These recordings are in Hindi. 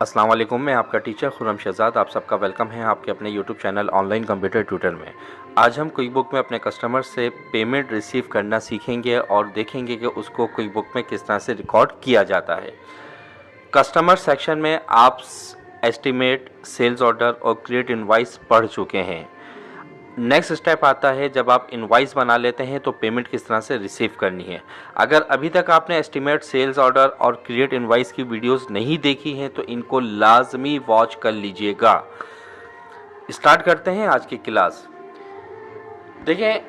अस्सलाम वालेकुम, मैं आपका टीचर खुर्रम शहजाद। आप सबका वेलकम है आपके अपने YouTube channel online computer tutor में। आज हम क्विक बुक में अपने कस्टमर से पेमेंट रिसीव करना सीखेंगे और देखेंगे कि उसको क्विक बुक में किस तरह से रिकॉर्ड किया जाता है। कस्टमर सेक्शन में आप एस्टिमेट, सेल्स ऑर्डर और क्रिएट इनवॉइस पढ़ चुके हैं। नेक्स्ट स्टेप आता है जब आप इनवॉइस बना लेते हैं तो पेमेंट किस तरह से रिसीव करनी है। अगर अभी तक आपने एस्टिमेट, सेल्स ऑर्डर और क्रिएट इनवॉइस की वीडियोस नहीं देखी हैं तो इनको लाजमी वॉच कर लीजिएगा। स्टार्ट करते हैं आज की क्लास। देखिए,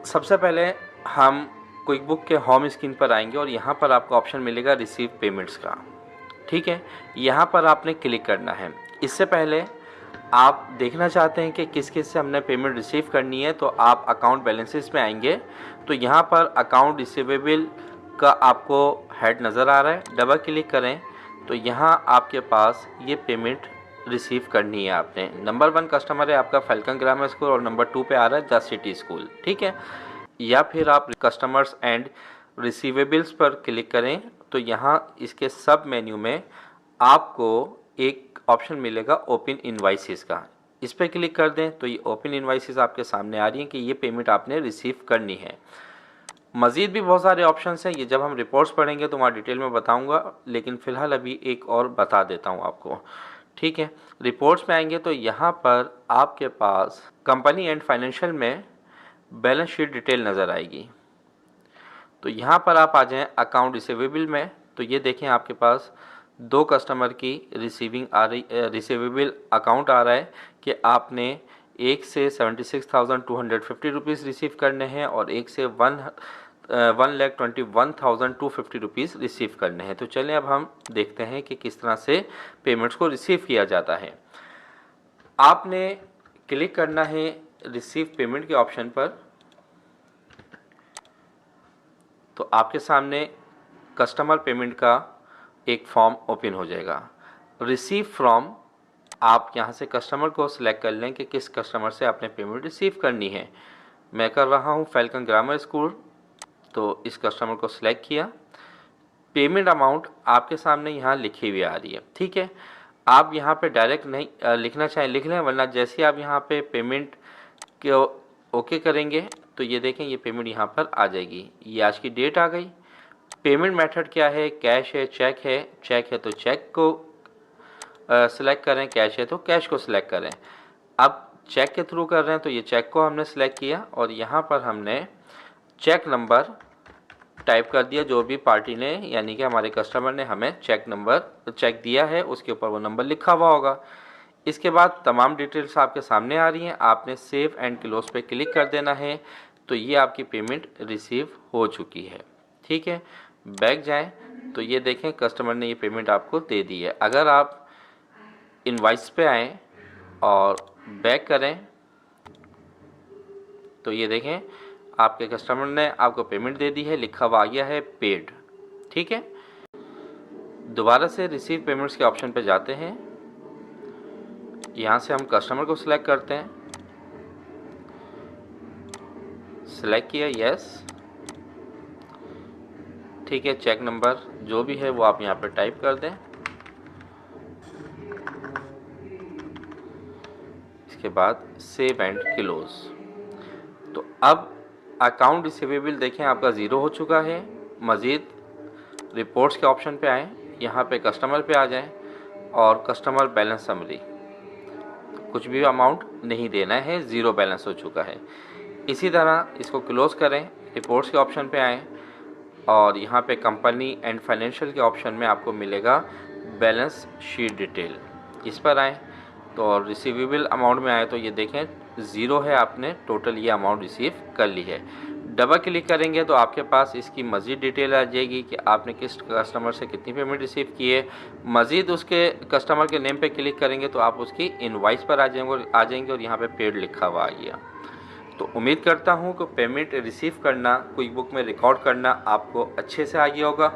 सबसे पहले हम क्विक बुक के होम स्क्रीन पर आएंगे और यहाँ पर आपको ऑप्शन मिलेगा रिसीव पेमेंट्स का। ठीक है, यहाँ पर आपने क्लिक करना है। इससे पहले आप देखना चाहते हैं कि किस किस से हमने पेमेंट रिसीव करनी है तो आप अकाउंट बैलेंसेस में आएंगे तो यहाँ पर अकाउंट रिसीवेबल का आपको हेड नज़र आ रहा है। डबल क्लिक करें तो यहाँ आपके पास ये पेमेंट रिसीव करनी है आपने। नंबर 1 कस्टमर है आपका फैल्कन ग्रामर स्कूल और नंबर 2 पे आ रहा है द सिटी स्कूल। ठीक है, या फिर आप कस्टमर्स एंड रिसीवेबल्स पर क्लिक करें तो यहाँ इसके सब मेन्यू में आपको एक ऑप्शन मिलेगा ओपन इनवॉइसेस का। इस पर क्लिक कर दें तो ये ओपन इनवॉइसेस आपके सामने आ रही हैं कि ये पेमेंट आपने रिसीव करनी है। मज़ीद भी बहुत सारे ऑप्शंस हैं, ये जब हम रिपोर्ट्स पढ़ेंगे तो वहाँ डिटेल में बताऊंगा, लेकिन फ़िलहाल अभी एक और बता देता हूँ आपको। ठीक है, रिपोर्ट्स में आएंगे तो यहाँ पर आपके पास कंपनी एंड फाइनेंशियल में बैलेंस शीट डिटेल नज़र आएगी। तो यहाँ पर आप आ जाएँ अकाउंट रिसीवेबल में तो ये देखें आपके पास 2 कस्टमर की रिसीविंग आ रही, रिसीवेबल अकाउंट आ रहा है कि आपने एक से 76,250 रुपीज़ रिसीव करने हैं और एक से 1,21,250 रुपीज़ रिसीव करने हैं। तो चलें अब हम देखते हैं कि किस तरह से पेमेंट्स को रिसीव किया जाता है। आपने क्लिक करना है रिसीव पेमेंट के ऑप्शन पर तो आपके सामने कस्टमर पेमेंट का एक फॉर्म ओपन हो जाएगा। रिसीव फ्रॉम, आप यहाँ से कस्टमर को सिलेक्ट कर लें कि किस कस्टमर से आपने पेमेंट रिसीव करनी है। मैं कर रहा हूँ फैल्कन ग्रामर स्कूल, तो इस कस्टमर को सिलेक्ट किया। पेमेंट अमाउंट आपके सामने यहाँ लिखी हुई आ रही है। ठीक है, आप यहाँ पे डायरेक्ट नहीं लिखना चाहें लिख लें, वरना जैसे ही आप यहाँ पे पेमेंट के ओके करेंगे तो ये देखें ये पेमेंट यहाँ पर आ जाएगी। ये आज की डेट आ गई। पेमेंट मेथड क्या है, कैश है, चेक है। चेक है तो चेक को सिलेक्ट करें, कैश है तो कैश को सिलेक्ट करें। अब चेक के थ्रू कर रहे हैं तो ये चेक को हमने सिलेक्ट किया और यहाँ पर हमने चेक नंबर टाइप कर दिया जो भी पार्टी ने, यानी कि हमारे कस्टमर ने हमें चेक दिया है उसके ऊपर वो नंबर लिखा हुआ होगा। इसके बाद तमाम डिटेल्स आपके सामने आ रही हैं। आपने सेव एंड क्लोज पे क्लिक कर देना है तो ये आपकी पेमेंट रिसीव हो चुकी है। ठीक है, बैक जाएं तो ये देखें कस्टमर ने ये पेमेंट आपको दे दी है। अगर आप इनवॉइस पे आएँ और बैक करें तो ये देखें आपके कस्टमर ने आपको पेमेंट दे दी है, लिखा हुआ आ गया है पेड। ठीक है, दोबारा से रिसीव पेमेंट्स के ऑप्शन पे जाते हैं। यहाँ से हम कस्टमर को सिलेक्ट करते हैं, सिलेक्ट किया, यस। ठीक है, चेक नंबर जो भी है वो आप यहाँ पे टाइप कर दें। इसके बाद सेव एंड क्लोज। तो अब अकाउंट रिसीवेबल देखें आपका 0 हो चुका है। मज़ीद रिपोर्ट्स के ऑप्शन पे आएँ, यहाँ पे कस्टमर पे आ जाएं और कस्टमर बैलेंस समरी, कुछ भी अमाउंट नहीं देना है, 0 बैलेंस हो चुका है। इसी तरह इसको क्लोज़ करें, रिपोर्ट्स के ऑप्शन पे आएँ और यहाँ पे कंपनी एंड फाइनेंशियल के ऑप्शन में आपको मिलेगा बैलेंस शीट डिटेल। इस पर आएँ तो रिसीवेबल अमाउंट में आए तो ये देखें 0 है, आपने टोटल ये अमाउंट रिसीव कर ली है। डबल क्लिक करेंगे तो आपके पास इसकी मज़ीद डिटेल आ जाएगी कि आपने किस कस्टमर से कितनी पेमेंट रिसीव की है। मज़ीद उसके कस्टमर के नेम पे क्लिक करेंगे तो आप उसकी इनवॉइस पर आ जाएंगे और यहाँ पे पेड लिखा हुआ आ गया। तो उम्मीद करता हूँ कि पेमेंट रिसीव करना, क्विक बुक में रिकॉर्ड करना आपको अच्छे से आ गया होगा।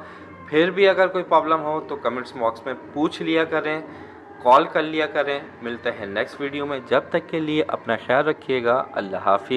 फिर भी अगर कोई प्रॉब्लम हो तो कमेंट्स बॉक्स में पूछ लिया करें, कॉल कर लिया करें। मिलते हैं नेक्स्ट वीडियो में, जब तक के लिए अपना ख्याल रखिएगा। अल्लाह हाफिज़।